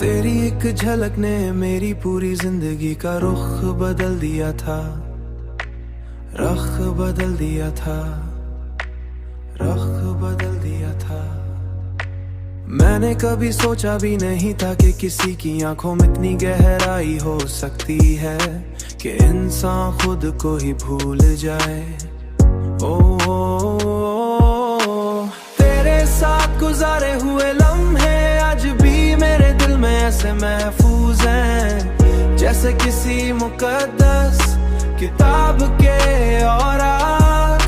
तेरी एक झलक ने मेरी पूरी जिंदगी का रुख बदल दिया था, रुख बदल दिया था, रुख बदल दिया था। मैंने कभी सोचा भी नहीं था कि किसी की आंखों में इतनी गहराई हो सकती है कि इंसान खुद को ही भूल जाए। ओ, तेरे साथ गुजारे हुए लम्हे आज भी मेरे दिल में ऐसे महफूज हैं, जैसे किसी मुकद्दस किताब के औराक।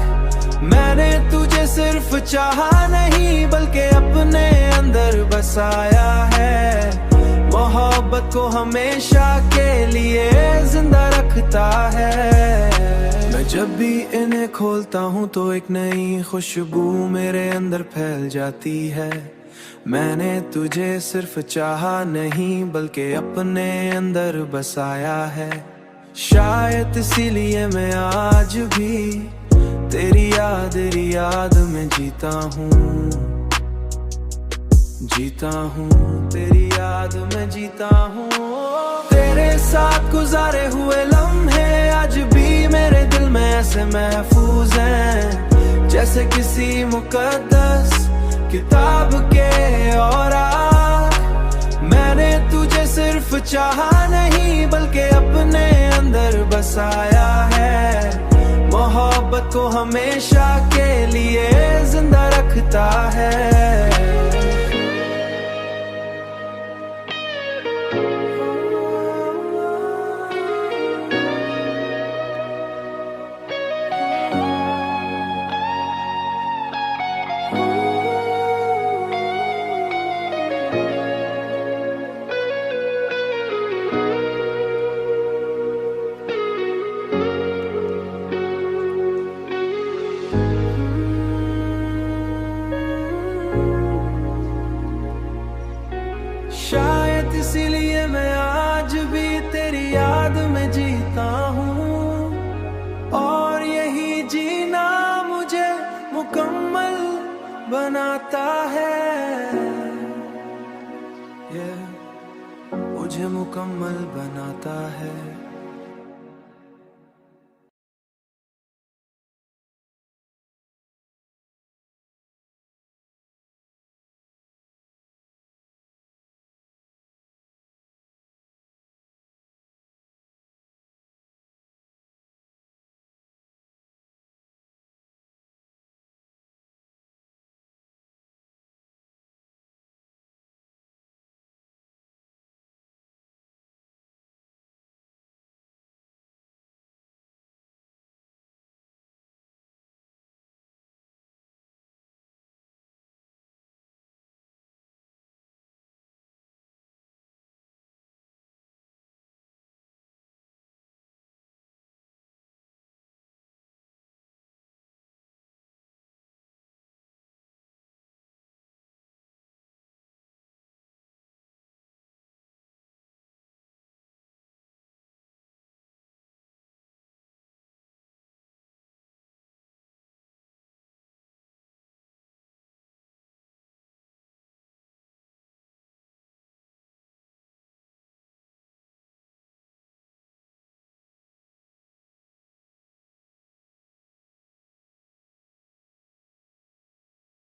मैंने तुझे सिर्फ चाहा नहीं बल्कि अपने अंदर बसाया है, मोहब्बत को हमेशा के लिए जिंदा रखता है। मैं जब भी इन्हें खोलता हूँ तो एक नई खुशबू मेरे अंदर फैल जाती है। मैंने तुझे सिर्फ चाहा नहीं बल्कि अपने अंदर बसाया है। शायद इसीलिए मैं आज भी तेरी याद में जीता हूँ, जीता हूँ, तेरी याद में जीता हूँ। तेरे साथ गुजारे हुए लम्हे आज भी मेरे दिल में ऐसे महफूज हैं, जैसे किसी मुकद्दस किताब के औराक। मैंने तुझे सिर्फ चाहा नहीं बल्कि अपने अंदर बसाया है, मोहब्बत को हमेशा के लिए जिंदा रखता है। शायद इसीलिए मैं आज भी तेरी याद में जीता हूँ, और यही जीना मुझे मुकम्मल बनाता है, मुझे मुकम्मल बनाता है।